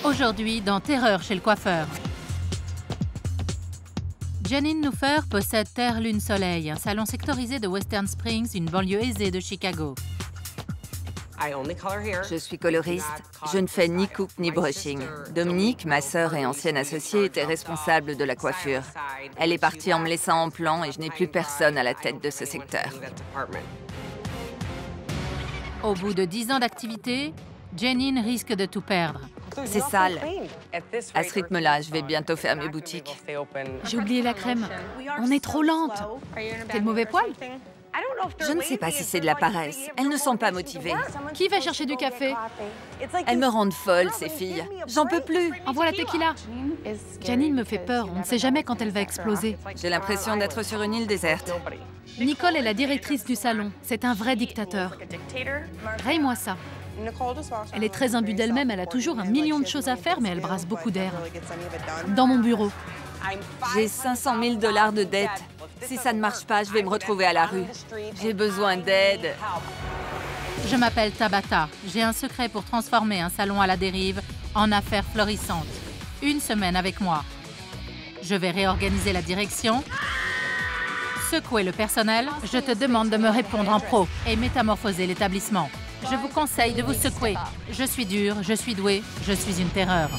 Aujourd'hui, dans Terreur chez le coiffeur. Janine Newfer possède Terre Lune Soleil, un salon sectorisé de Western Springs, une banlieue aisée de Chicago. Je suis coloriste. Je ne fais ni coupe ni brushing. Dominique, ma sœur et ancienne associée, était responsable de la coiffure. Elle est partie en me laissant en plan et je n'ai plus personne à la tête de ce secteur. Au bout de 10 ans d'activité, Janine risque de tout perdre. C'est sale. À ce rythme-là, je vais bientôt fermer boutique. J'ai oublié la crème. On est trop lente. T'es de mauvais poil? Je ne sais pas si c'est de la paresse. Elles ne sont pas motivées. Qui va chercher du café? Elles me rendent folle, ces filles. J'en peux plus. Envoie la tequila. Janine me fait peur. On ne sait jamais quand elle va exploser. J'ai l'impression d'être sur une île déserte. Nicole est la directrice du salon. C'est un vrai dictateur. Raye-moi ça. Elle est très imbue d'elle-même. Elle a toujours 1 million de choses à faire, mais elle brasse beaucoup d'air. Dans mon bureau. J'ai 500 000 $ de dette. Si ça ne marche pas, je vais me retrouver à la rue. J'ai besoin d'aide. Je m'appelle Tabata. J'ai un secret pour transformer un salon à la dérive en affaires florissantes. 1 semaine avec moi. Je vais réorganiser la direction, secouer le personnel. Je te demande de me répondre en pro et métamorphoser l'établissement. Je vous conseille de vous secouer. Je suis dure, je suis douée, je suis une terreur.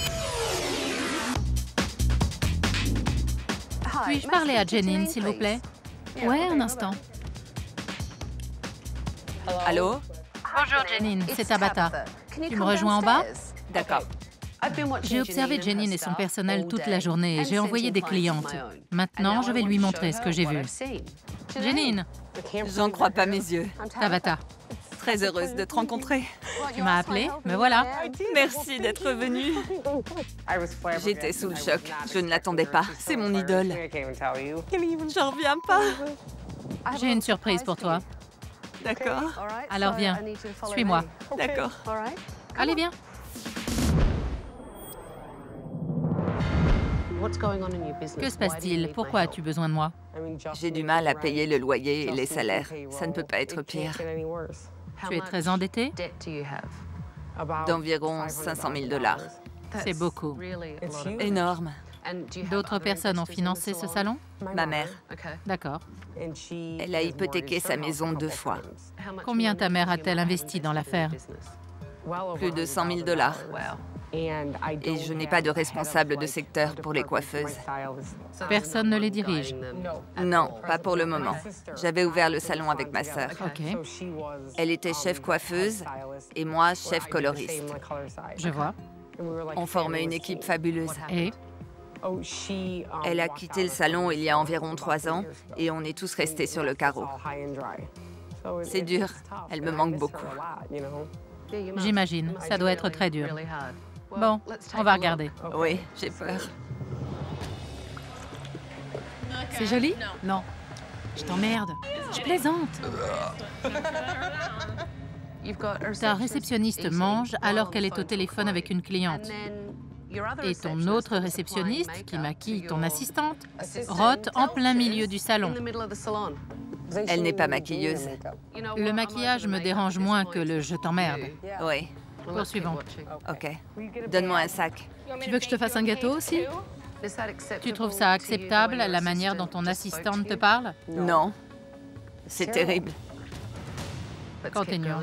Puis-je parler à Janine, s'il vous plaît? Ouais, un instant. Allô? Bonjour Janine, c'est Tabata. Tu me rejoins en bas? D'accord. J'ai observé Janine et son personnel toute la journée et j'ai envoyé des clientes. Maintenant, je vais lui montrer ce que j'ai vu. Janine, J'en crois pas mes yeux. Tabata, Très heureuse de te rencontrer. tu m'as appelé? Me voilà. Merci d'être venue. J'étais sous le choc. Je ne l'attendais pas. C'est mon idole. J'en reviens pas. J'ai une surprise pour toi. D'accord. Alors viens, suis-moi. D'accord. Allez, viens. Que se passe-t-il? Pourquoi as-tu besoin de moi? J'ai du mal à payer le loyer et les salaires. Ça ne peut pas être pire. Tu es très endetté? D'environ 500 000 $. C'est beaucoup. Énorme. D'autres personnes ont financé ce salon? Ma mère. D'accord. Elle a hypothéqué sa maison 2 fois. Combien ta mère a-t-elle investi dans l'affaire? Plus de 100 000 $. Et je n'ai pas de responsable de secteur pour les coiffeuses. Personne ne les dirige. Non, pas pour le moment. J'avais ouvert le salon avec ma sœur. OK, Elle était chef coiffeuse et moi, chef coloriste. je vois. On formait une équipe fabuleuse. Et? Elle a quitté le salon il y a environ 3 ans et on est tous restés sur le carreau. C'est dur. Elle me manque beaucoup. J'imagine, ça doit être très dur. Bon, on va regarder. Oui, j'ai peur. C'est joli? Non. Je t'emmerde. Je plaisante. Ta réceptionniste mange alors qu'elle est au téléphone avec une cliente. Et ton autre réceptionniste, qui maquille ton assistante, rote en plein milieu du salon. Elle n'est pas maquilleuse. Le maquillage me dérange moins que le « je t'emmerde Oui, ». Poursuivons. ok. Donne-moi un sac. Tu veux que je te fasse un gâteau aussi? Tu trouves ça acceptable, la manière dont ton assistante te parle? Non. C'est terrible. Continuons.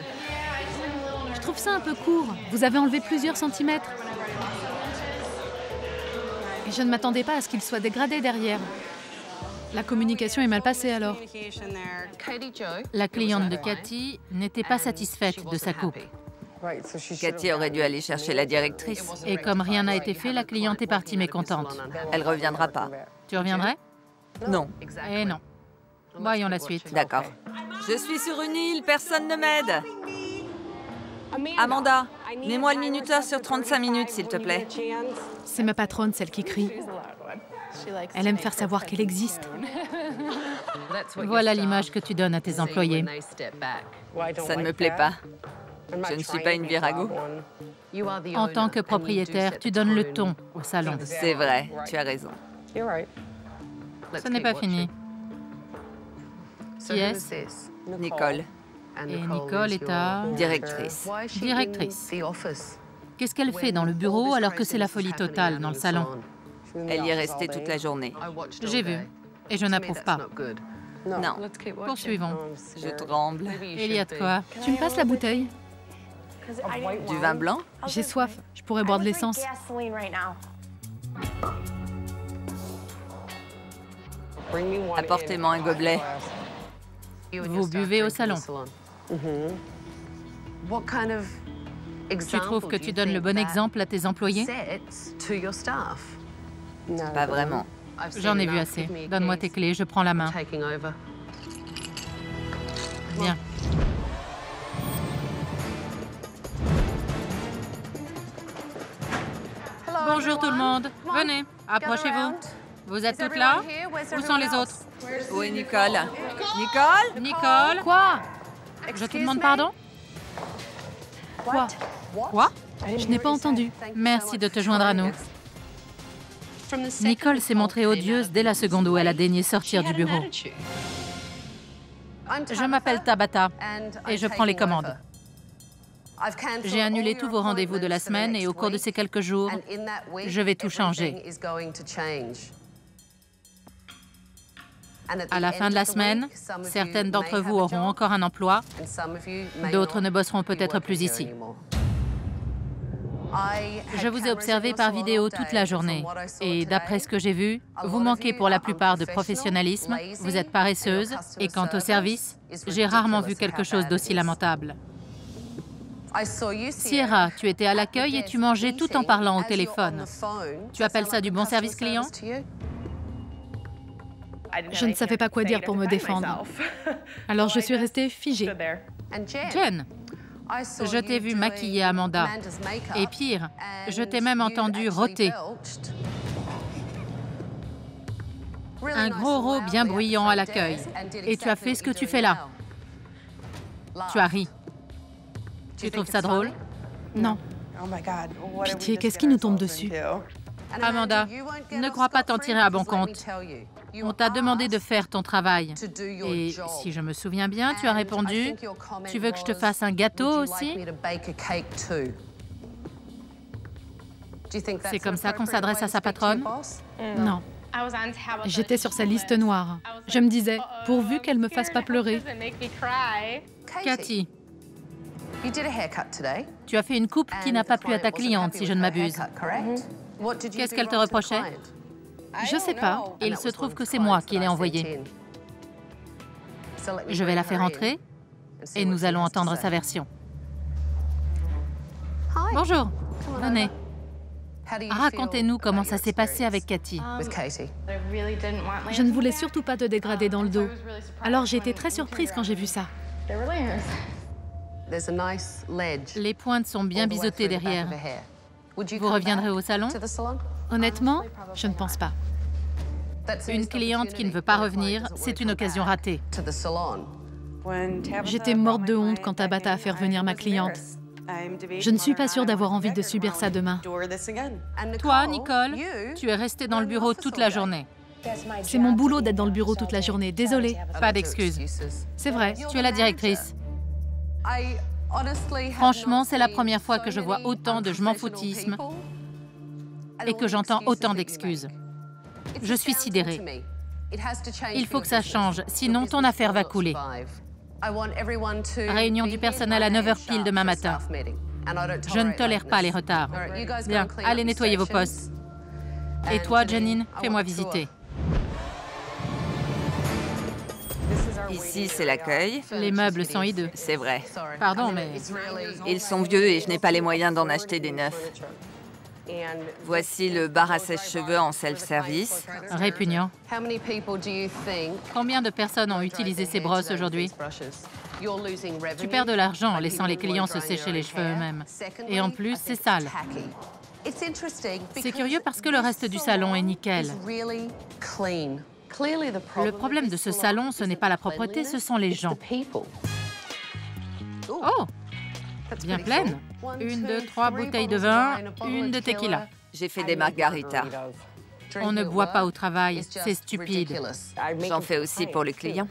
Je trouve ça un peu court. Vous avez enlevé plusieurs centimètres. Et je ne m'attendais pas à ce qu'il soit dégradé derrière. La communication est mal passée alors. La cliente de Cathy n'était pas satisfaite de sa coupe. Cathy aurait dû aller chercher la directrice. Et comme rien n'a été fait, la cliente est partie mécontente. Elle reviendra pas. Tu reviendrais? Non. Eh non. Voyons la suite. D'accord. Je suis sur une île, personne ne m'aide. Amanda, mets-moi le minuteur sur 35 minutes, s'il te plaît. C'est ma patronne, celle qui crie. Elle aime faire savoir qu'elle existe. Voilà l'image que tu donnes à tes employés. Ça ne me plaît pas. Je ne suis pas une virago. En tant que propriétaire, tu donnes le ton au salon. C'est vrai, tu as raison. Ce n'est pas fini. Qui est-ce? Nicole, Et Nicole est ta directrice. directrice. Qu'est-ce qu'elle fait dans le bureau alors que c'est la folie totale dans le salon? Elle y est restée toute la journée. J'ai vu. Et je n'approuve pas. Non, Poursuivons. je tremble. Il y a de quoi? Tu me passes la bouteille? Du vin blanc? J'ai soif. Je pourrais boire de l'essence. Apportez-moi un gobelet. Vous buvez au salon. Tu trouves que tu donnes le bon exemple à tes employés? Pas vraiment. J'en ai vu assez. Donne-moi tes clés, je prends la main. Viens. Bonjour tout le monde. Venez, approchez-vous. Vous êtes toutes là? Où sont les autres? Où est Nicole? Nicole? Nicole? Quoi? Je te demande pardon? Quoi? Quoi? Je n'ai pas entendu. Merci de te joindre à nous. Nicole s'est montrée odieuse dès la seconde où elle a daigné sortir du bureau. Je m'appelle Tabata et je prends les commandes. J'ai annulé tous vos rendez-vous de la semaine et au cours de ces quelques jours, je vais tout changer. À la fin de la semaine, certaines d'entre vous auront encore un emploi, d'autres ne bosseront peut-être plus ici. Je vous ai observé par vidéo toute la journée et d'après ce que j'ai vu, vous manquez pour la plupart de professionnalisme, vous êtes paresseuse et quant au service, j'ai rarement vu quelque chose d'aussi lamentable. Sierra, tu étais à l'accueil et tu mangeais tout en parlant au téléphone. Tu appelles ça du bon service client? Je ne savais pas quoi dire pour me défendre. Alors je suis restée figée. Jen, je t'ai vu maquiller Amanda. Et pire, je t'ai même entendu rôter. Un gros rot bien bruyant à l'accueil. Et tu as fait ce que tu fais là. Tu as ri. Tu trouves ça drôle? Non. Pitié, qu'est-ce qui nous tombe dessus? Amanda, ne crois pas t'en tirer à bon compte. On t'a demandé de faire ton travail. Et si je me souviens bien, tu as répondu, « Tu veux que je te fasse un gâteau aussi ?» C'est comme ça qu'on s'adresse à sa patronne? Non. J'étais sur sa liste noire. Je me disais, pourvu qu'elle me fasse pas pleurer. Cathy, tu as fait une coupe qui n'a pas plu à ta cliente, si je ne m'abuse. Qu'est-ce qu'elle te reprochait? Je sais pas. Il se trouve que c'est moi qui l'ai envoyée. Je vais la faire entrer et nous allons entendre sa version. Bonjour, venez. Racontez-nous comment ça s'est passé avec Cathy. Je ne voulais surtout pas te dégrader dans le dos. Alors j'ai été très surprise quand j'ai vu ça. Les pointes sont bien biseautées derrière. Vous reviendrez au salon? Honnêtement, je ne pense pas. Une cliente qui ne veut pas revenir, c'est une occasion ratée. J'étais morte de honte quand Tabata a fait revenir ma cliente. Je ne suis pas sûre d'avoir envie de subir ça demain. Toi, Nicole, tu es restée dans le bureau toute la journée. C'est mon boulot d'être dans le bureau toute la journée. Désolée. Pas d'excuses. C'est vrai. Tu es la directrice. Franchement, c'est la première fois que je vois autant de je m'en foutisme et que j'entends autant d'excuses. Je suis sidérée. Il faut que ça change, sinon ton affaire va couler. Réunion du personnel à 9h pile demain matin. Je ne tolère pas les retards. Bien, allez nettoyer vos postes. Et toi, Janine, fais-moi visiter. Ici, c'est l'accueil. Les meubles sont hideux. C'est vrai. Pardon, mais... Ils sont vieux et je n'ai pas les moyens d'en acheter des neufs. Voici le bar à sèche-cheveux en self-service. Répugnant. Combien de personnes ont utilisé ces brosses aujourd'hui? Tu perds de l'argent en laissant les clients se sécher les cheveux eux-mêmes. Et en plus, c'est sale. C'est curieux parce que le reste du salon est nickel. Le problème de ce salon, ce n'est pas la propreté, ce sont les gens. Oh! Bien pleine. 1, 2, 3 bouteilles de vin, une de tequila. J'ai fait des margaritas. On ne boit pas au travail, c'est stupide. J'en fais aussi pour les clients.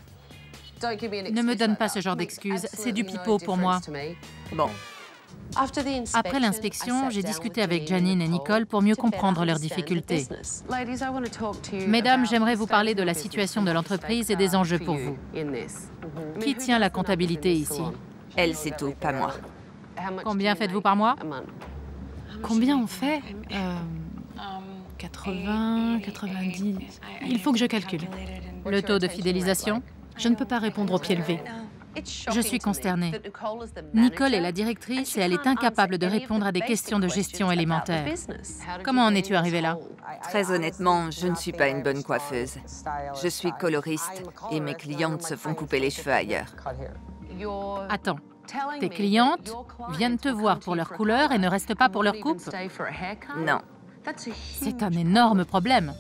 Ne me donne pas ce genre d'excuses, c'est du pipeau pour moi. Bon, Après l'inspection, j'ai discuté avec Janine et Nicole pour mieux comprendre leurs difficultés. Mesdames, j'aimerais vous parler de la situation de l'entreprise et des enjeux pour vous. Qui tient la comptabilité ici? Elle, c'est tout, pas moi. Combien faites-vous par mois? Combien on fait 80, 90... Il faut que je calcule. Le taux de fidélisation? Je ne peux pas répondre au pied levé. Je suis consternée. Nicole est la directrice et elle est incapable de répondre à des questions de gestion élémentaire. Comment en es-tu arrivée là? Très honnêtement, je ne suis pas une bonne coiffeuse. Je suis coloriste et mes clientes se font couper les cheveux ailleurs. Attends, tes clientes viennent te voir pour leur couleur et ne restent pas pour leur coupe? Non. C'est un énorme problème.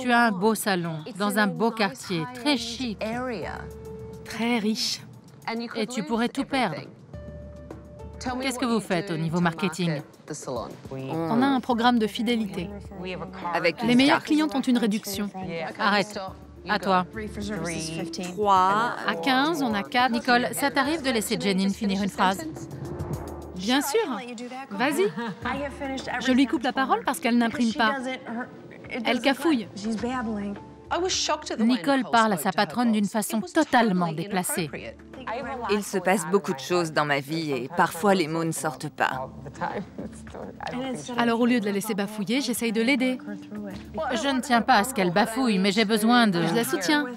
Tu as un beau salon, dans un beau quartier, très chic. Très riche. Et tu pourrais tout perdre. Qu'est-ce que vous faites au niveau marketing? On a un programme de fidélité. Avec Les meilleures clientes ont une réduction. Arrête. À toi. 3. À 15, on a 4. Nicole, ça t'arrive de laisser Janine finir une phrase? Bien sûr. Vas-y. Je lui coupe la parole parce qu'elle n'imprime pas. Elle cafouille. Nicole parle à sa patronne d'une façon totalement déplacée. Il se passe beaucoup de choses dans ma vie et parfois les mots ne sortent pas. Alors au lieu de la laisser bafouiller, j'essaye de l'aider. Je ne tiens pas à ce qu'elle bafouille, mais j'ai besoin de... Je la soutiens.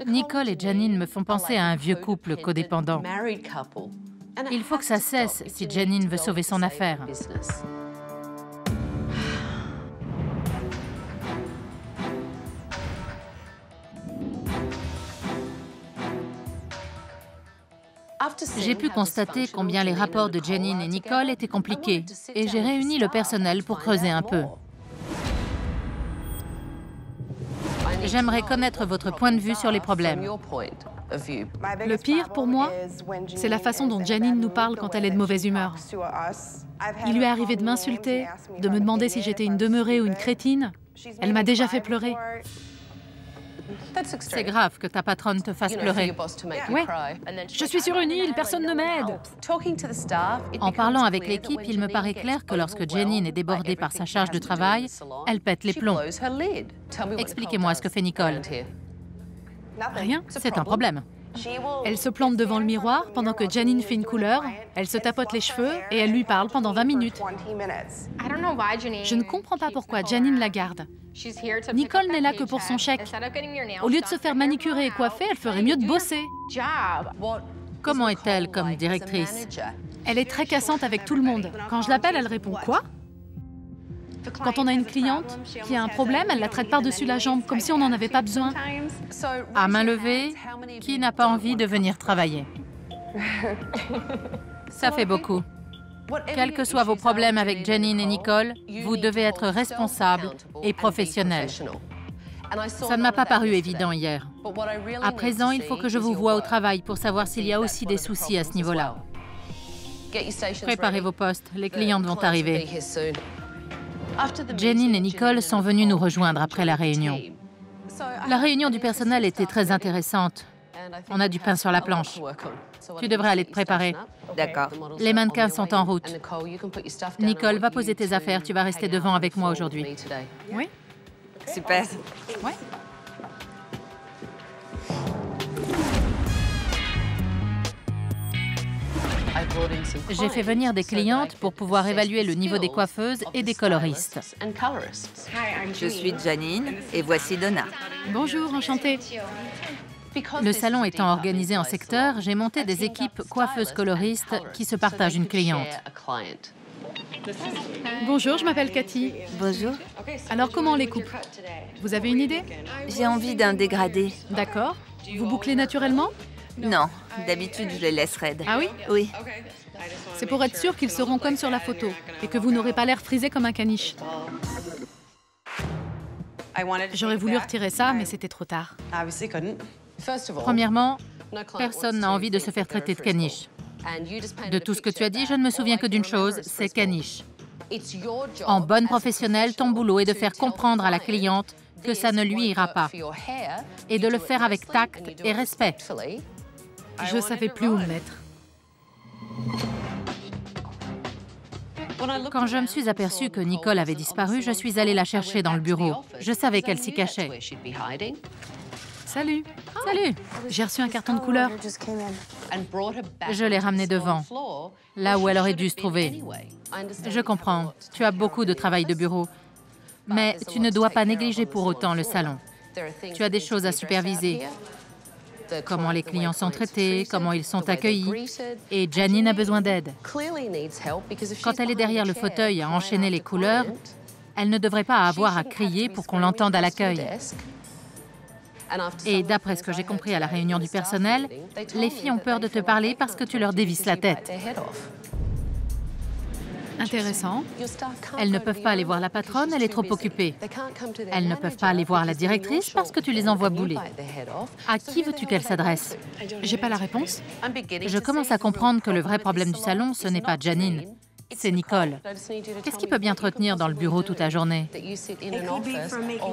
Nicole et Janine me font penser à un vieux couple codépendant. Il faut que ça cesse si Janine veut sauver son affaire. J'ai pu constater combien les rapports de Janine et Nicole étaient compliqués et j'ai réuni le personnel pour creuser un peu. J'aimerais connaître votre point de vue sur les problèmes. Le pire pour moi, c'est la façon dont Janine nous parle quand elle est de mauvaise humeur. Il lui est arrivé de m'insulter, de me demander si j'étais une demeurée ou une crétine. Elle m'a déjà fait pleurer. C'est grave que ta patronne te fasse pleurer. Ouais. Je suis sur une île, personne ne m'aide. En parlant avec l'équipe, il me paraît clair que lorsque Janine est débordée par sa charge de travail, elle pète les plombs. Expliquez-moi ce que fait Nicole. Rien. C'est un problème. Elle se plante devant le miroir pendant que Janine fait une couleur, elle se tapote les cheveux et elle lui parle pendant 20 minutes. Je ne comprends pas pourquoi Janine la garde. Nicole n'est là que pour son chèque. Au lieu de se faire manicurer et coiffer, elle ferait mieux de bosser. Comment est-elle comme directrice? Elle est très cassante avec tout le monde. Quand je l'appelle, elle répond « Quoi ?» Quand on a une cliente qui a un problème, elle la traite par-dessus la jambe, comme si on n'en avait pas besoin. À main levée, qui n'a pas envie de venir travailler? Ça fait beaucoup. Quels que soient vos problèmes avec Janine et Nicole, vous devez être responsables et professionnels. Ça ne m'a pas paru évident hier. À présent, il faut que je vous voie au travail pour savoir s'il y a aussi des soucis à ce niveau-là. Préparez vos postes, les clientes vont arriver. Janine et Nicole sont venues nous rejoindre après la réunion. La réunion du personnel était très intéressante. On a du pain sur la planche. Tu devrais aller te préparer. D'accord. Les mannequins sont en route. Nicole, va poser tes affaires. Tu vas rester devant avec moi aujourd'hui. Oui? Super. Ouais. J'ai fait venir des clientes pour pouvoir évaluer le niveau des coiffeuses et des coloristes. Je suis Janine et voici Donna. Bonjour, enchantée. Le salon étant organisé en secteur, j'ai monté des équipes coiffeuses-coloristes qui se partagent une cliente. Bonjour, je m'appelle Cathy. Bonjour. Alors, comment on les coupe? Vous avez une idée? J'ai envie d'un dégradé. D'accord. Vous bouclez naturellement? Non, d'habitude je les laisse raides. Ah oui? Oui. C'est pour être sûr qu'ils seront comme sur la photo et que vous n'aurez pas l'air frisé comme un caniche. J'aurais voulu retirer ça, mais c'était trop tard. Premièrement, personne n'a envie de se faire traiter de caniche. De tout ce que tu as dit, je ne me souviens que d'une chose, c'est caniche. En bonne professionnelle, ton boulot est de faire comprendre à la cliente que ça ne lui ira pas et de le faire avec tact et respect. Je savais plus où me mettre. Quand je me suis aperçue que Nicole avait disparu, je suis allée la chercher dans le bureau. Je savais qu'elle s'y cachait. Salut. Salut! J'ai reçu un carton de couleur. Je l'ai ramenée devant, là où elle aurait dû se trouver. Je comprends, tu as beaucoup de travail de bureau, mais tu ne dois pas négliger pour autant le salon. Tu as des choses à superviser. Comment les clients sont traités, comment ils sont accueillis. Et Janine a besoin d'aide. Quand elle est derrière le fauteuil à enchaîner les couleurs, elle ne devrait pas avoir à crier pour qu'on l'entende à l'accueil. Et d'après ce que j'ai compris à la réunion du personnel, les filles ont peur de te parler parce que tu leur dévisses la tête. Intéressant. Elles ne peuvent pas aller voir la patronne, elle est trop occupée. Elles ne peuvent pas aller voir la directrice parce que tu les envoies bouler. À qui veux-tu qu'elles s'adressent? J'ai pas la réponse. Je commence à comprendre que le vrai problème du salon, ce n'est pas Janine, c'est Nicole. Qu'est-ce qui peut bien te retenir dans le bureau toute la journée?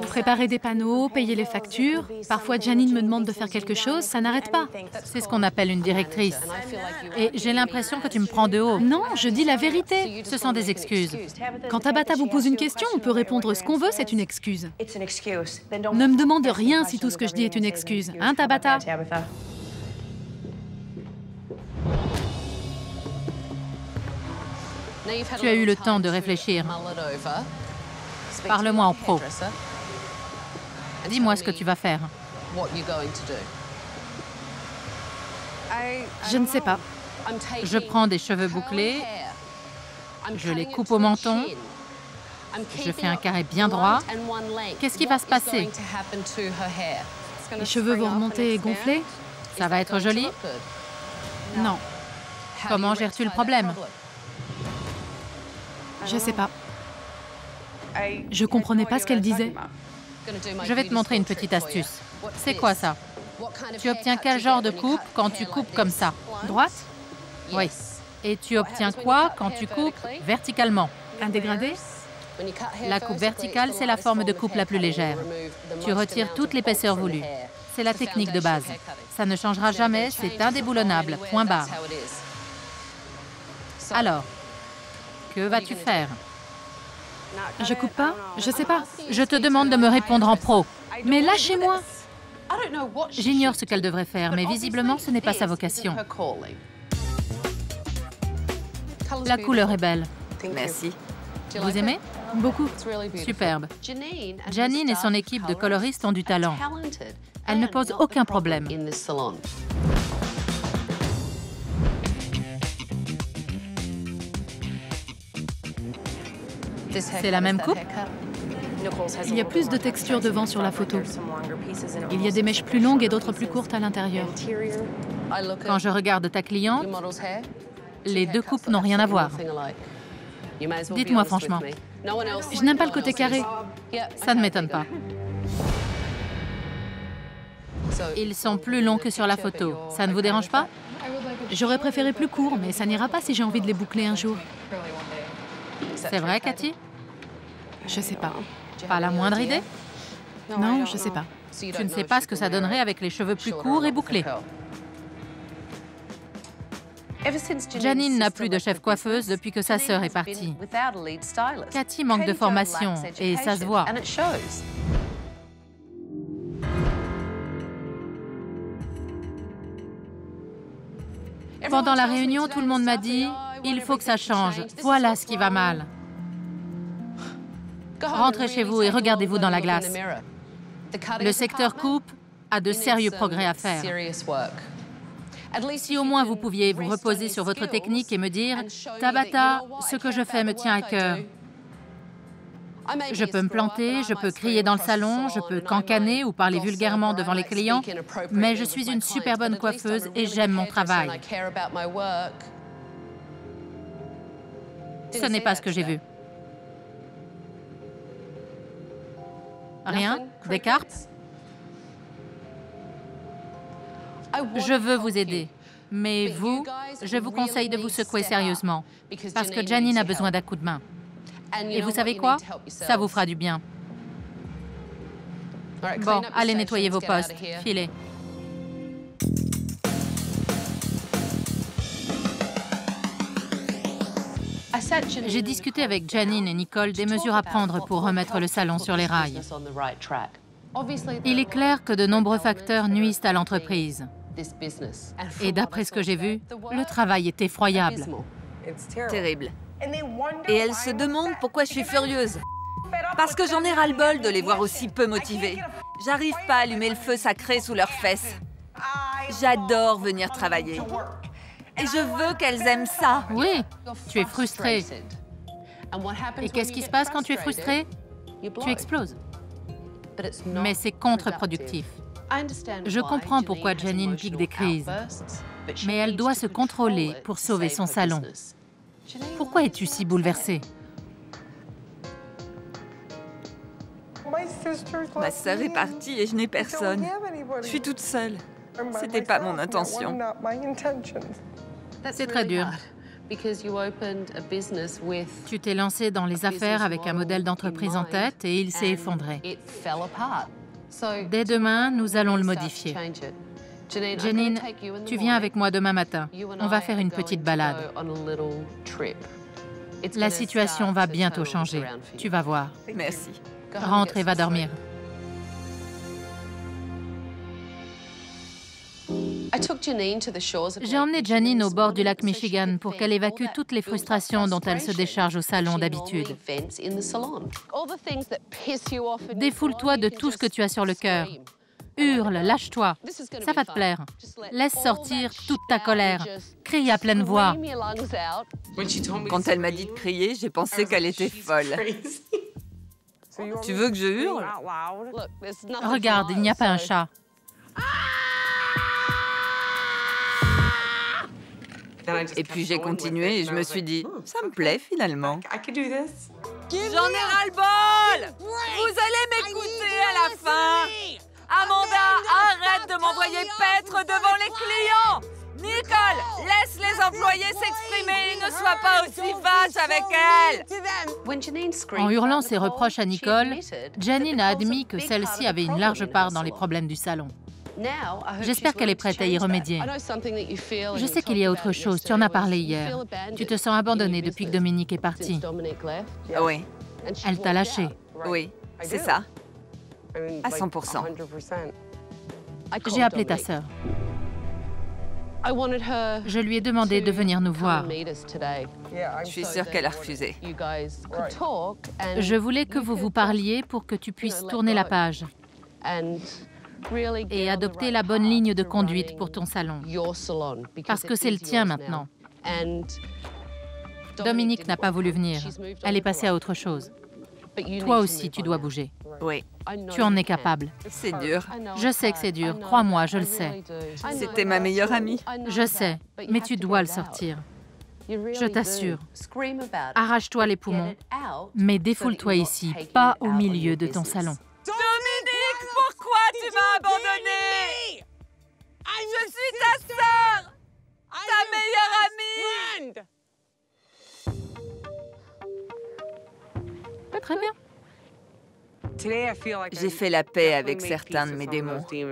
Préparer des panneaux, payer les factures. Parfois, Janine me demande de faire quelque chose, ça n'arrête pas. C'est ce qu'on appelle une directrice. Et j'ai l'impression que tu me prends de haut. Non, je dis la vérité. Ce sont des excuses. Quand Tabata vous pose une question, on peut répondre ce qu'on veut, c'est une excuse. Ne me demande rien si tout ce que je dis est une excuse. Hein, Tabata? Tu as eu le temps de réfléchir. Parle-moi en pro. Dis-moi ce que tu vas faire. Je ne sais pas. Je prends des cheveux bouclés, je les coupe au menton, je fais un carré bien droit. Qu'est-ce qui va se passer? Les cheveux vont remonter et gonfler? Ça va être joli? Non, Comment gères-tu le problème? je sais pas. Je comprenais pas ce qu'elle disait. Je vais te montrer une petite astuce. C'est quoi ça? Tu obtiens quel genre de coupe quand tu coupes comme ça? Droite? Oui. Et tu obtiens quoi quand tu coupes verticalement? Un dégradé? La coupe verticale, c'est la forme de coupe la plus légère. Tu retires toute l'épaisseur voulue. C'est la technique de base. Ça ne changera jamais, c'est indéboulonnable, point barre. Alors, que vas-tu faire? Je coupe pas? Je sais pas. Je te demande de me répondre en pro. Mais lâchez-moi! J'ignore ce qu'elle devrait faire, mais visiblement, ce n'est pas sa vocation. La couleur est belle. Merci. Vous aimez? Beaucoup. Superbe. Janine et son équipe de coloristes ont du talent. Elle ne pose aucun problème. C'est la même coupe? Il y a plus de texture devant sur la photo. Il y a des mèches plus longues et d'autres plus courtes à l'intérieur. Quand je regarde ta cliente, les deux coupes n'ont rien à voir. Dites-moi franchement. Je n'aime pas le côté carré. Ça ne m'étonne pas. Ils sont plus longs que sur la photo. Ça ne vous dérange pas? J'aurais préféré plus court, mais ça n'ira pas si j'ai envie de les boucler un jour. C'est vrai, Cathy? Je sais pas. Pas la moindre idée? Non, je sais pas. Tu ne sais pas ce que ça donnerait avec les cheveux plus courts et bouclés. Janine n'a plus de chef coiffeuse depuis que sa sœur est partie. Cathy manque de formation et ça se voit. Pendant la réunion, tout le monde m'a dit « Il faut que ça change. Voilà ce qui va mal. » Rentrez chez vous et regardez-vous dans la glace. Le secteur coupe a de sérieux progrès à faire. Si au moins vous pouviez vous reposer sur votre technique et me dire « Tabata, ce que je fais me tient à cœur. Je peux me planter, je peux crier dans le salon, je peux cancaner ou parler vulgairement devant les clients, mais je suis une super bonne coiffeuse et j'aime mon travail. » Ce n'est pas ce que j'ai vu. Rien? Des carpes? Je veux vous aider, mais vous, je vous conseille de vous secouer sérieusement, parce que Janine a besoin d'un coup de main. Et vous savez quoi? Ça vous fera du bien. Bon, allez nettoyer vos postes. Filez. J'ai discuté avec Janine et Nicole des mesures à prendre pour remettre le salon sur les rails. Il est clair que de nombreux facteurs nuisent à l'entreprise. Et d'après ce que j'ai vu, le travail est effroyable. Terrible. Et elle se demande pourquoi je suis furieuse. Parce que j'en ai ras-le-bol de les voir aussi peu motivés. J'arrive pas à allumer le feu sacré sous leurs fesses. J'adore venir travailler. Et je veux qu'elles aiment ça. Oui, tu es frustrée. Et qu'est-ce qui se passe quand tu es frustrée? Tu exploses. Mais c'est contre-productif. Je comprends pourquoi Janine pique des crises. Mais elle doit se contrôler pour sauver son salon. Pourquoi es-tu si bouleversée? Ma sœur est partie et je n'ai personne. Je suis toute seule. C'était pas mon intention. C'est très dur. Tu t'es lancée dans les affaires avec un modèle d'entreprise en tête et il s'est effondré. Dès demain, nous allons le modifier. Janine, tu viens avec moi demain matin. On va faire une petite balade. La situation va bientôt changer. Tu vas voir. Merci. Rentre et va dormir. J'ai emmené Janine au bord du lac Michigan pour qu'elle évacue toutes les frustrations dont elle se décharge au salon d'habitude. Défoule-toi de tout ce que tu as sur le cœur. Hurle, lâche-toi. Ça va te plaire. Laisse sortir toute ta colère. Crie à pleine voix. Quand elle m'a dit de crier, j'ai pensé qu'elle était folle. Tu veux que je hurle? Regarde, il n'y a pas un chat. Et puis j'ai continué et je me suis dit, ça me plaît finalement. J'en ai ras-le-bol! Vous allez m'écouter à la fin! Amanda, arrête de m'envoyer paître devant les clients! Nicole, laisse les employés s'exprimer et ne sois pas aussi vache avec elles! En hurlant ses reproches à Nicole, Janine a admis que celle-ci avait une large part dans les problèmes du salon. J'espère qu'elle est prête à y remédier. Je sais qu'il y a autre chose, tu en as parlé hier. Tu te sens abandonnée depuis que Dominique est parti. Oui. Elle t'a lâché. Oui, c'est ça. À 100%. J'ai appelé ta sœur. Je lui ai demandé de venir nous voir. Je suis sûre qu'elle a refusé. Je voulais que vous vous parliez pour que tu puisses tourner la page et adopter la bonne ligne de conduite pour ton salon. Parce que c'est le tien maintenant. Dominique n'a pas voulu venir. Elle est passée à autre chose. Toi aussi, tu dois bouger. Oui. Tu en es capable. C'est dur. Je sais que c'est dur. Crois-moi, je le sais. C'était ma meilleure amie. Je sais, mais tu dois le sortir. Je t'assure. Arrache-toi les poumons, mais défoule-toi ici, pas au milieu de ton salon. Dominique, pourquoi tu m'as abandonnée? Je suis ta sœur, ta meilleure amie. Très bien. J'ai fait la paix avec certains de mes démons et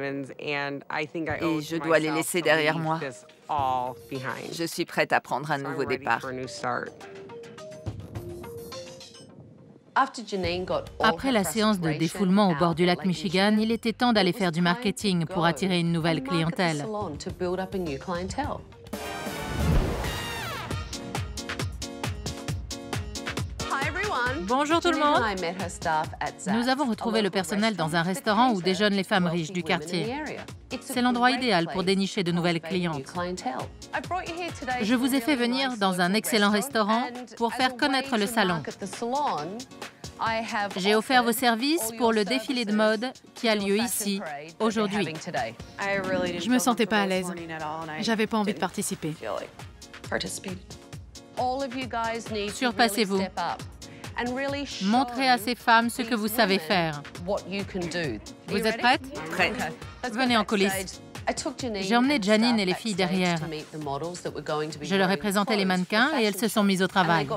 je dois les laisser derrière moi. Je suis prête à prendre un nouveau départ. Après la séance de défoulement au bord du lac Michigan, il était temps d'aller faire du marketing pour attirer une nouvelle clientèle. Bonjour tout le monde. Nous avons retrouvé le personnel dans un restaurant où déjeunent les femmes riches du quartier. C'est l'endroit idéal pour dénicher de nouvelles clientes. Je vous ai fait venir dans un excellent restaurant pour faire connaître le salon. J'ai offert vos services pour le défilé de mode qui a lieu ici, aujourd'hui. Je me sentais pas à l'aise. J'avais pas envie de participer. Surpassez-vous. Montrez à ces femmes ce que vous savez faire. Vous êtes prêtes? Prête. Venez en coulisses. J'ai emmené Janine et les filles derrière. Je leur ai présenté les mannequins et elles se sont mises au travail.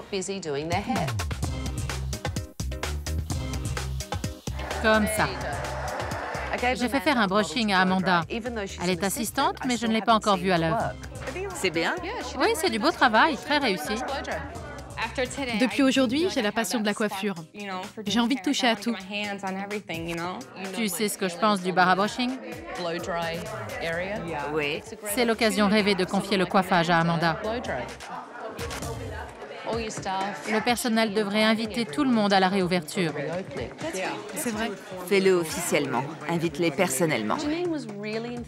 Comme ça. J'ai fait faire un brushing à Amanda. Elle est assistante, mais je ne l'ai pas encore vue à l'œuvre. C'est bien? Oui, c'est du beau travail, très réussi. Depuis aujourd'hui, j'ai la passion de la coiffure. J'ai envie de toucher à tout. Tu sais ce que je pense du bar à brushing? Oui. C'est l'occasion rêvée de confier le coiffage à Amanda. Le personnel devrait inviter tout le monde à la réouverture. C'est vrai. Fais-le officiellement. Invite-les personnellement.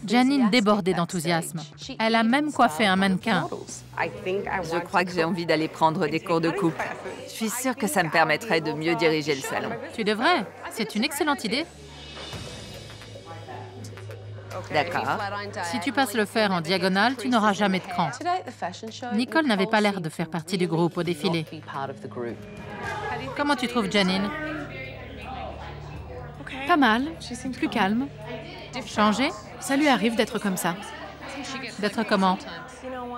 Janine débordait d'enthousiasme. Elle a même coiffé un mannequin. Je crois que j'ai envie d'aller prendre des cours de coupe. Je suis sûre que ça me permettrait de mieux diriger le salon. Tu devrais. C'est une excellente idée. D'accord. Si tu passes le fer en diagonale, tu n'auras jamais de cran. Nicole n'avait pas l'air de faire partie du groupe au défilé. Comment tu trouves Janine? Pas mal, plus calme. Changée? Ça lui arrive d'être comme ça. D'être comment?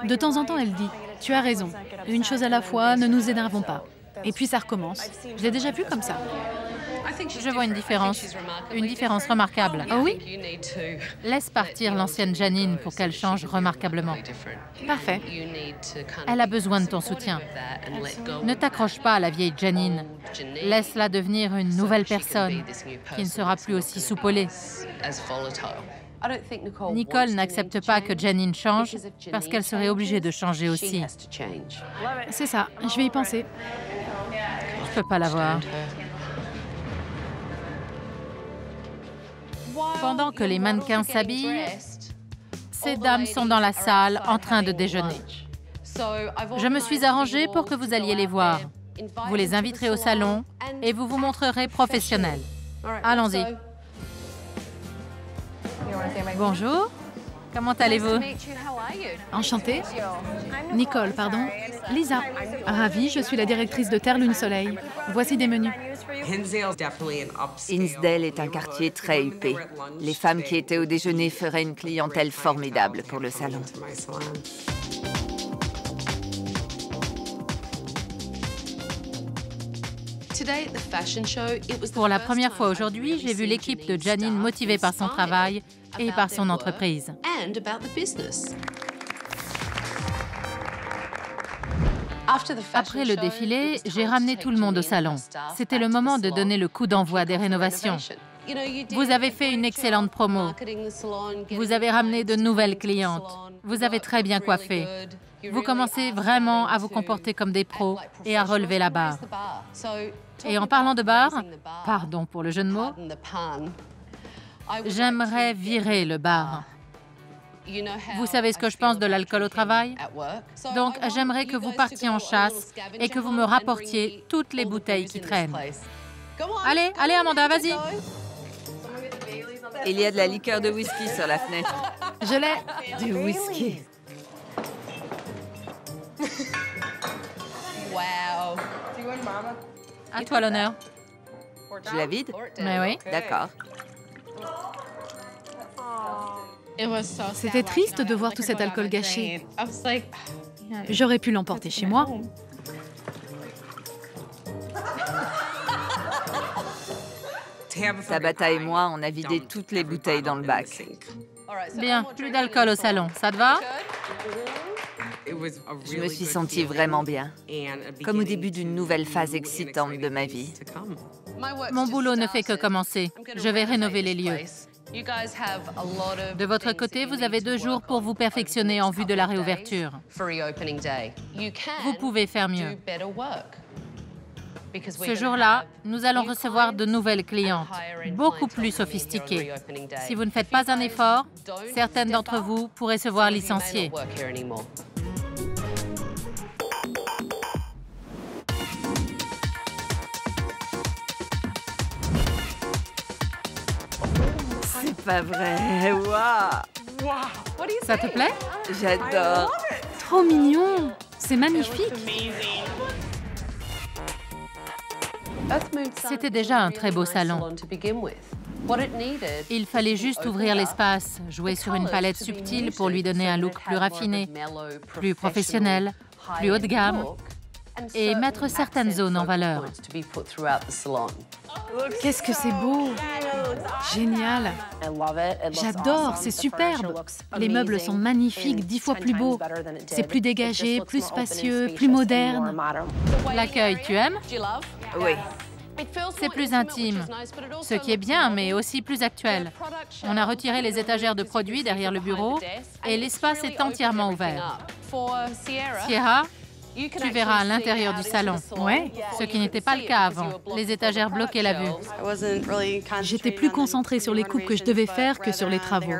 De temps en temps, elle dit « Tu as raison, une chose à la fois, ne nous énervons pas. » Et puis ça recommence. Je l'ai déjà vue comme ça. Je vois une différence remarquable. Oh oui? Laisse partir l'ancienne Janine pour qu'elle change remarquablement. Parfait. Elle a besoin de ton soutien. Ne t'accroche pas à la vieille Janine. Laisse-la devenir une nouvelle personne qui ne sera plus aussi soupolée. Nicole n'accepte pas que Janine change parce qu'elle serait obligée de changer aussi. C'est ça, je vais y penser. Je peux pas la voir. Pendant que les mannequins s'habillent, ces dames sont dans la salle en train de déjeuner. Je me suis arrangée pour que vous alliez les voir. Vous les inviterez au salon et vous vous montrerez professionnels. Allons-y. Bonjour. Comment allez-vous? Enchantée. Nicole, pardon. Lisa. Ravie, je suis la directrice de Terre Lune Soleil. Voici des menus. Hinsdale est un quartier très huppé. Les femmes qui étaient au déjeuner feraient une clientèle formidable pour le salon. Pour la première fois aujourd'hui, j'ai vu l'équipe de Janine motivée par son travail et par son entreprise. Après le défilé, j'ai ramené tout le monde au salon. C'était le moment de donner le coup d'envoi des rénovations. Vous avez fait une excellente promo. Vous avez ramené de nouvelles clientes. Vous avez très bien coiffé. Vous commencez vraiment à vous comporter comme des pros et à relever la barre. Et en parlant de bar, pardon pour le jeu de mots, j'aimerais virer le bar. Vous savez ce que je pense de l'alcool au travail? Donc, j'aimerais que vous partiez en chasse et que vous me rapportiez toutes les bouteilles qui traînent. Allez, allez Amanda, vas-y! Il y a de la liqueur de whisky sur la fenêtre. Je l'ai. Du whisky. À toi l'honneur. Je la vide? Mais oui. D'accord. C'était triste de voir tout cet alcool gâché. J'aurais pu l'emporter chez moi. Tabata et moi, on a vidé toutes les bouteilles dans le bac. Bien, plus d'alcool au salon. Ça te va? Je me suis sentie vraiment bien, comme au début d'une nouvelle phase excitante de ma vie. Mon boulot ne fait que commencer. Je vais rénover les lieux. De votre côté, vous avez 2 jours pour vous perfectionner en vue de la réouverture. Vous pouvez faire mieux. Ce jour-là, nous allons recevoir de nouvelles clientes, beaucoup plus sophistiquées. Si vous ne faites pas un effort, certaines d'entre vous pourraient se voir licenciées. C'est pas vrai, waouh! Ça te plaît? J'adore. Trop mignon. C'est magnifique. C'était déjà un très beau salon. Il fallait juste ouvrir l'espace, jouer sur une palette subtile pour lui donner un look plus raffiné, plus professionnel, plus haut de gamme, et mettre certaines zones en valeur. Qu'est-ce que c'est beau. Génial. J'adore, c'est superbe. Les meubles sont magnifiques, 10 fois plus beaux. C'est plus dégagé, plus spacieux, plus moderne. L'accueil, tu aimes? Oui. C'est plus intime, ce qui est bien, mais aussi plus actuel. On a retiré les étagères de produits derrière le bureau et l'espace est entièrement ouvert. Sierra, tu verras à l'intérieur du salon. Ouais. Ce qui n'était pas le cas avant. Les étagères bloquaient la vue. J'étais plus concentrée sur les coupes que je devais faire que sur les travaux.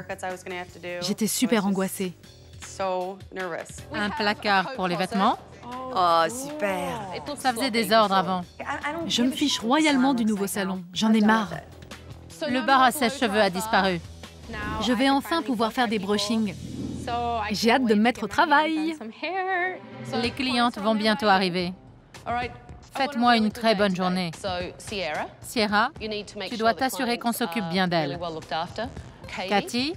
J'étais super angoissée. Un placard pour les vêtements. Oh, super. Ça faisait des ordres avant. Je me fiche royalement du nouveau salon. J'en ai marre. Le bar à sèche-cheveux a disparu. Je vais enfin pouvoir faire des brushings. J'ai hâte de me mettre au travail. Les clientes vont bientôt arriver. Faites-moi une très bonne journée. Sierra, tu dois t'assurer qu'on s'occupe bien d'elle. Cathy,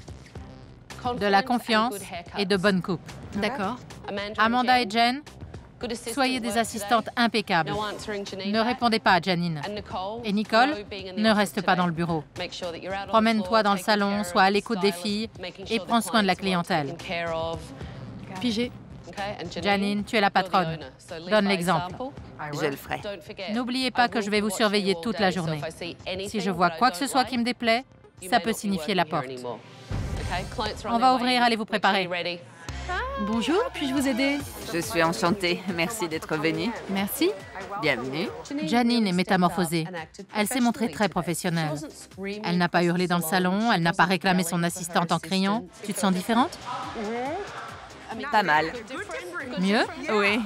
de la confiance et de bonnes coupes. D'accord. Amanda et Jen, soyez des assistantes impeccables. Ne répondez pas à Janine. Et Nicole, ne reste pas dans le bureau. Promène-toi dans le salon, sois à l'écoute des filles et prends soin de la clientèle. Pigé. Janine, tu es la patronne. Donne l'exemple. Je le ferai. N'oubliez pas que je vais vous surveiller toute la journée. Si je vois quoi que ce soit qui me déplaît, ça peut signifier la porte. On va ouvrir, allez vous préparer. Bonjour, puis-je vous aider? Je suis enchantée. Merci d'être venue. Merci. Bienvenue. Janine est métamorphosée. Elle s'est montrée très professionnelle. Elle n'a pas hurlé dans le salon, elle n'a pas réclamé son assistante en criant. Tu te sens différente? Pas mal. Mieux? Oui.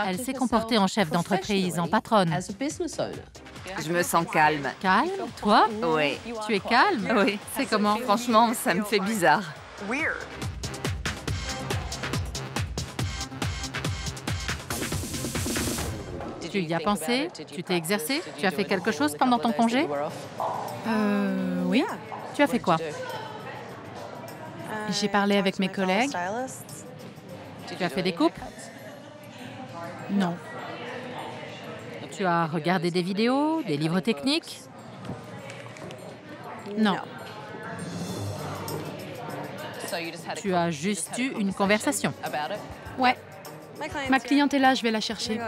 Elle s'est comportée en chef d'entreprise, en patronne. Je me sens calme. Calme? Toi? Oui. Tu es calme? Oui. C'est comment? Franchement, ça me fait bizarre. Tu y as pensé? Tu t'es exercé? Tu as fait quelque chose pendant ton congé? Oui. Tu as fait quoi? J'ai parlé avec mes collègues. Tu as fait des coupes? Non. Tu as regardé des vidéos, des livres techniques? Non. Tu as juste eu une conversation? Ouais. Ma cliente est là, je vais la chercher.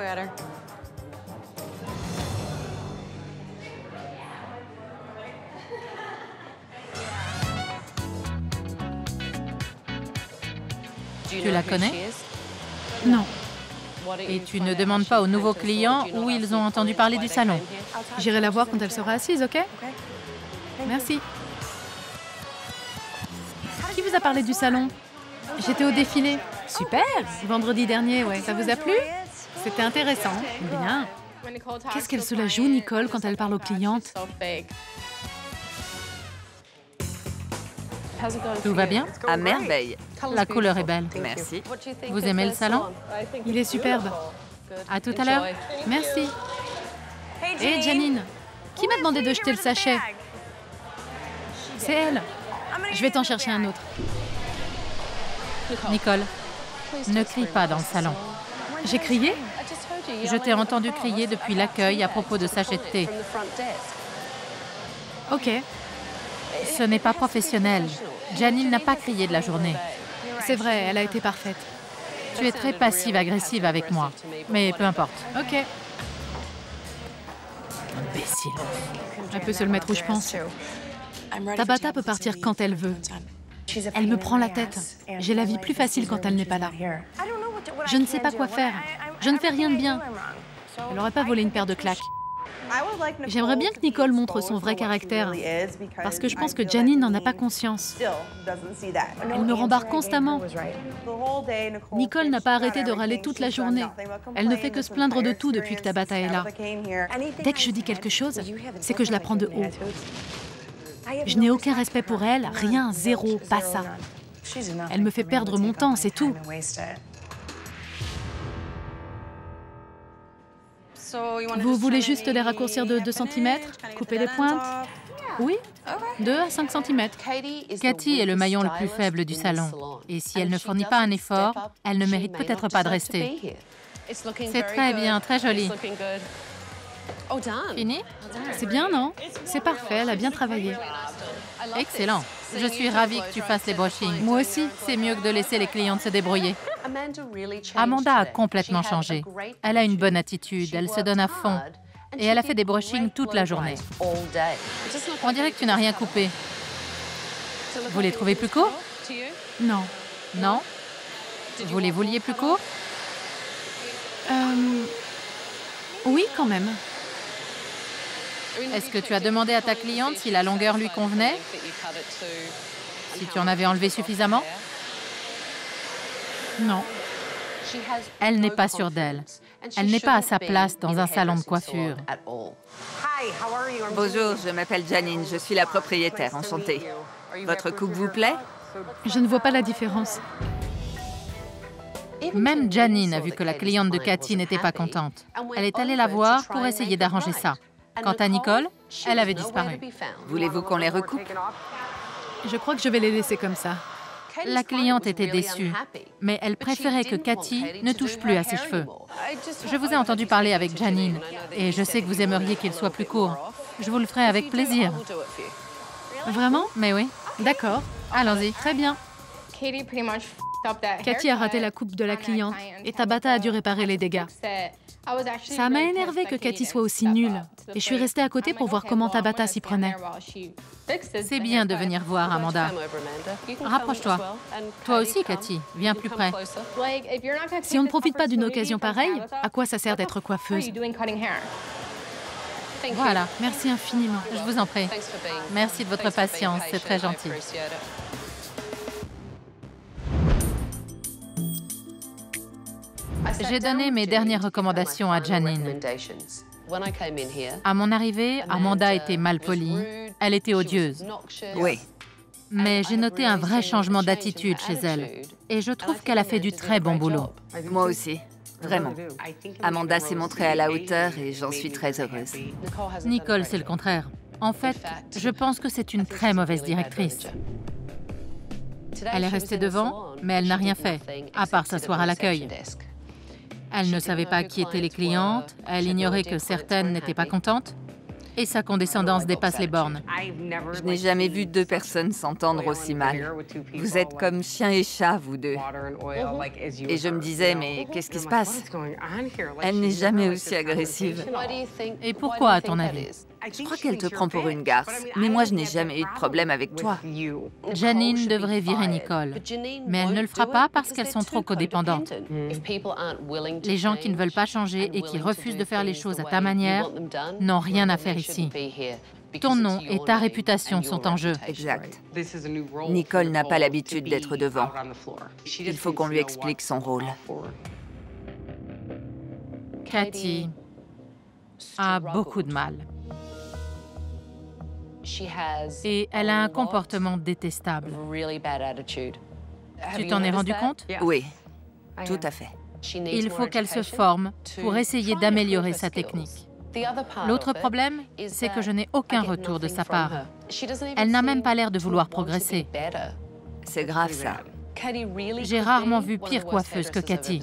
Tu la connais? Non. Et tu ne demandes pas aux nouveaux clients où ils ont entendu parler du salon? J'irai la voir quand elle sera assise, OK? Merci. Qui vous a parlé du salon? J'étais au défilé. Super! Vendredi dernier, ouais. Ça vous a plu? C'était intéressant. Bien. Qu'est-ce qu'elle se la joue, Nicole, quand elle parle aux clientes? Tout va bien? À merveille. La couleur est belle. Merci. Vous aimez le salon? Il est superbe. À tout à l'heure. Merci. Hé, Janine, qui m'a demandé de jeter le sachet? C'est elle. Je vais t'en chercher un autre. Nicole, ne crie pas dans le salon. J'ai crié? Je t'ai entendu crier depuis l'accueil à propos de sachets de thé. OK. Ce n'est pas professionnel. Janine n'a pas crié de la journée. C'est vrai, elle a été parfaite. Tu es très passive-agressive avec moi. Mais peu importe. OK. Imbécile. Elle peut se le mettre où je pense. Tabata peut partir quand elle veut. Elle me prend la tête. J'ai la vie plus facile quand elle n'est pas là. Je ne sais pas quoi faire. Je ne fais rien de bien. Elle n'aurait pas volé une paire de claques. J'aimerais bien que Nicole montre son vrai caractère, parce que je pense que Janine n'en a pas conscience. Elle me rembarre constamment. Nicole n'a pas arrêté de râler toute la journée. Elle ne fait que se plaindre de tout depuis que Tabata est là. Dès que je dis quelque chose, c'est que je la prends de haut. Je n'ai aucun respect pour elle, rien, zéro, pas ça. Elle me fait perdre mon temps, c'est tout. Vous voulez juste les raccourcir de 2 cm? Couper les pointes? Oui, 2 à 5 cm. Cathy est le maillon le plus faible du salon. Et si elle ne fournit pas un effort, elle ne mérite peut-être pas de rester. C'est très bien, très joli. Fini? C'est bien, non? C'est parfait, elle a bien travaillé. Excellent. Je suis ravie que tu fasses les brushings. Moi aussi. C'est mieux que de laisser les clientes se débrouiller. Amanda a complètement changé. Elle a une bonne attitude, elle se donne à fond. Et elle a fait des brushings toute la journée. On dirait que tu n'as rien coupé. Vous les trouvez plus courts? Non. Non? Vous les vouliez plus courts? Oui, quand même. Est-ce que tu as demandé à ta cliente si la longueur lui convenait? Si tu en avais enlevé suffisamment? Non. Elle n'est pas sûre d'elle. Elle n'est pas à sa place dans un salon de coiffure. Bonjour, je m'appelle Janine, je suis la propriétaire, enchantée. Votre coupe vous plaît? Je ne vois pas la différence. Même Janine a vu que la cliente de Cathy n'était pas contente. Elle est allée la voir pour essayer d'arranger ça. Quant à Nicole, elle avait disparu. Voulez-vous qu'on les recoupe? Je crois que je vais les laisser comme ça. La cliente était déçue, mais elle préférait que Cathy ne touche plus à ses cheveux. Je vous ai entendu parler avec Janine, et je sais que vous aimeriez qu'ils soient plus courts. Je vous le ferai avec plaisir. Vraiment? Mais oui. D'accord. Allons-y. Très bien. Cathy a raté la coupe de la cliente et Tabata a dû réparer les dégâts. Ça m'a énervé que Cathy soit aussi nulle. Et je suis restée à côté pour voir comment Tabata s'y prenait. C'est bien de venir voir, Amanda. Rapproche-toi. Toi aussi, Cathy. Viens plus près. Si on ne profite pas d'une occasion pareille, à quoi ça sert d'être coiffeuse? Voilà. Merci infiniment. Je vous en prie. Merci de votre patience. C'est très gentil. J'ai donné mes dernières recommandations à Janine. À mon arrivée, Amanda était malpolie, elle était odieuse. Oui. Mais j'ai noté un vrai changement d'attitude chez elle. Et je trouve qu'elle a fait du très bon boulot. Moi aussi, vraiment. Amanda s'est montrée à la hauteur et j'en suis très heureuse. Nicole, c'est le contraire. En fait, je pense que c'est une très mauvaise directrice. Elle est restée devant, mais elle n'a rien fait, à part s'asseoir à l'accueil. Elle ne savait pas qui étaient les clientes, elle ignorait que certaines n'étaient pas contentes, et sa condescendance dépasse les bornes. Je n'ai jamais vu deux personnes s'entendre aussi mal. Vous êtes comme chien et chat, vous deux. Et je me disais, mais qu'est-ce qui se passe? Elle n'est jamais aussi agressive. Et pourquoi, à ton avis? Je crois qu'elle te prend pour une garce, mais moi je n'ai jamais eu de problème avec toi. Janine devrait virer Nicole, mais elle ne le fera pas parce qu'elles sont trop codépendantes. Les gens qui ne veulent pas changer et qui refusent de faire les choses à ta manière n'ont rien à faire ici. Ton nom et ta réputation sont en jeu. Exact. Nicole n'a pas l'habitude d'être devant. Il faut qu'on lui explique son rôle. Cathy a beaucoup de mal. Et elle a un comportement détestable. Tu t'en es rendu compte? Oui, tout à fait. Il faut qu'elle se forme pour essayer d'améliorer sa technique. L'autre problème, c'est que je n'ai aucun retour de sa part. Elle n'a même pas l'air de vouloir progresser. C'est grave, ça. J'ai rarement vu pire coiffeuse que Cathy.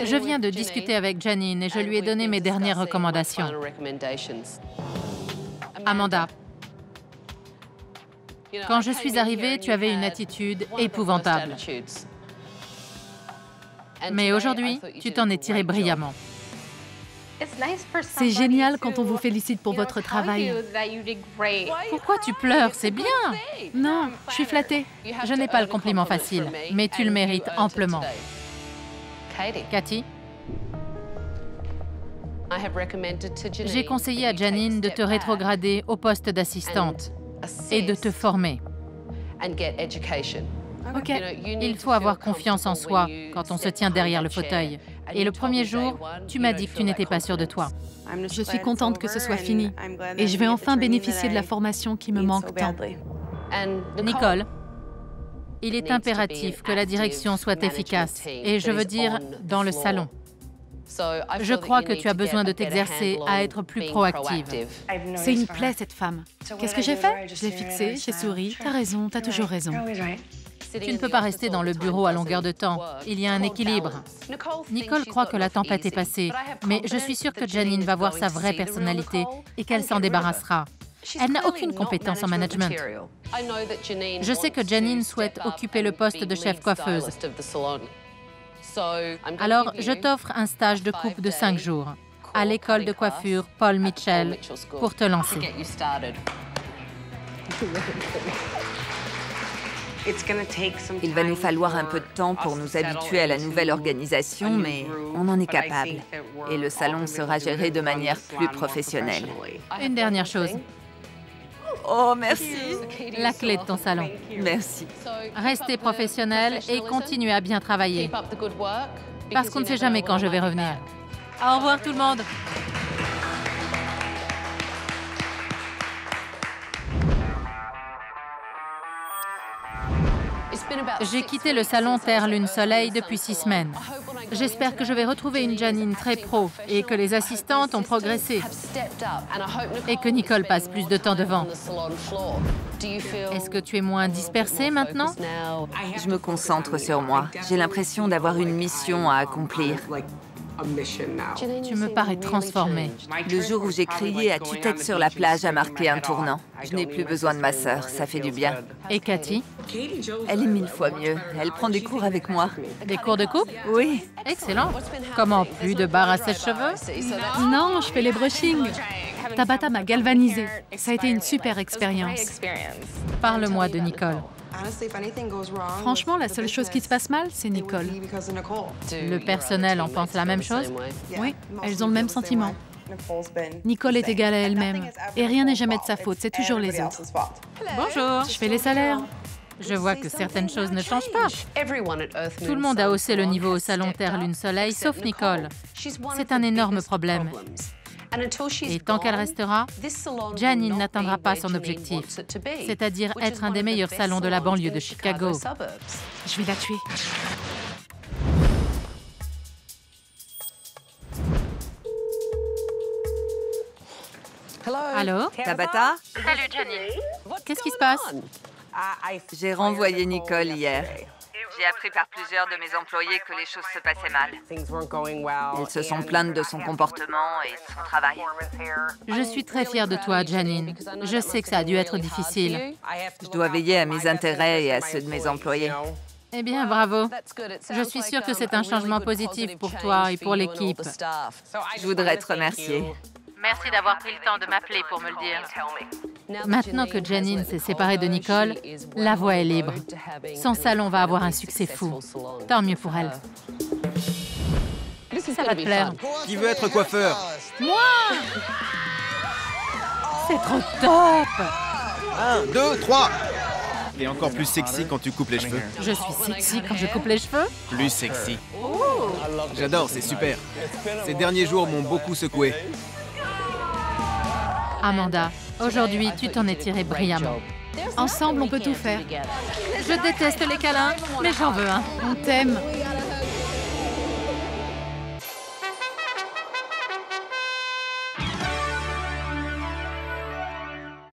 Je viens de discuter avec Janine et je lui ai donné mes dernières recommandations. Amanda, quand je suis arrivée, tu avais une attitude épouvantable. Mais aujourd'hui, tu t'en es tirée brillamment. C'est génial quand on vous félicite pour votre travail. Pourquoi tu pleures? C'est bien. Non, je suis flattée. Je n'ai pas le compliment facile, mais tu le mérites amplement. Cathy, j'ai conseillé à Janine de te rétrograder au poste d'assistante et de te former. Ok. Il faut avoir confiance en soi quand on se tient derrière le fauteuil. Et le premier jour, tu m'as dit que tu n'étais pas sûre de toi. Je suis contente que ce soit fini. Et je vais enfin bénéficier de la formation qui me manque tant. Nicole, il est impératif que la direction soit efficace, et je veux dire dans le salon. Je crois que tu as besoin de t'exercer à être plus proactive. C'est une plaie, cette femme. Qu'est-ce que j'ai fait? Je l'ai fixée, j'ai souri. T'as raison, t'as toujours raison. Tu ne peux pas rester dans le bureau à longueur de temps. Il y a un équilibre. Nicole croit que la tempête est passée, mais je suis sûre que Janine va voir sa vraie personnalité et qu'elle s'en débarrassera. Elle n'a aucune compétence en management. Je sais que Janine souhaite occuper le poste de chef coiffeuse. Alors, je t'offre un stage de coupe de 5 jours à l'école de coiffure Paul Mitchell pour te lancer. Il va nous falloir un peu de temps pour nous habituer à la nouvelle organisation, mais on en est capable. Et le salon sera géré de manière plus professionnelle. Une dernière chose, Oh, merci. la clé de ton salon. Merci. Restez professionnel et continuez à bien travailler. Parce qu'on ne sait jamais quand je vais revenir. Au revoir tout le monde. J'ai quitté le salon Terre, Lune, Soleil depuis 6 semaines. J'espère que je vais retrouver une Janine très pro et que les assistantes ont progressé et que Nicole passe plus de temps devant. Est-ce que tu es moins dispersée maintenant? Je me concentre sur moi. J'ai l'impression d'avoir une mission à accomplir. Tu me parais transformée. Le jour où j'ai crié à tue-tête sur la plage a marqué un tournant. Je n'ai plus besoin de ma sœur, ça fait du bien. Et Cathy? Elle est 1000 fois mieux. Elle prend des cours avec moi. Des cours de coupe? Oui. Excellent. Comment, plus de barres à sèche-cheveux? Non, je fais les brushings. Tabata m'a galvanisée. Ça a été une super expérience. Parle-moi de Nicole. Franchement, la seule chose qui se passe mal, c'est Nicole. Le personnel en pense la même chose? Oui, elles ont le même sentiment. Nicole est égale à elle-même. Et rien n'est jamais de sa faute, c'est toujours les autres. Bonjour. Je fais les salaires. Je vois que certaines choses ne changent pas. Tout le monde a haussé le niveau au salon Terre, Lune, Soleil, sauf Nicole. C'est un énorme problème. Et tant qu'elle restera, Janine n'atteindra pas son objectif, c'est-à-dire être un des meilleurs salons de la banlieue de Chicago. Je vais la tuer. Allô? Tabata? Salut Janine. Qu'est-ce qui se passe? J'ai renvoyé Nicole hier. J'ai appris par plusieurs de mes employés que les choses se passaient mal. Ils se sont plaintes de son comportement et de son travail. Je suis très fière de toi, Janine. Je sais que ça a dû être difficile. Je dois veiller à mes intérêts et à ceux de mes employés. Eh bien, bravo. Je suis sûre que c'est un changement positif pour toi et pour l'équipe. Je voudrais te remercier. Merci d'avoir pris le temps de m'appeler pour me le dire. Maintenant que Janine s'est séparée de Nicole, la voie est libre. Son salon va avoir un succès fou. Tant mieux pour elle. Ça va te plaire. Qui veut être coiffeur? Moi! C'est trop top! 1, 2, 3. Et encore plus sexy quand tu coupes les cheveux. Je suis sexy quand je coupe les cheveux? Plus sexy. J'adore, c'est super. Ces derniers jours m'ont beaucoup secoué. Amanda, aujourd'hui, tu t'en es tirée brillamment. Ensemble, on peut tout faire. Je déteste les câlins, mais j'en veux un. On t'aime.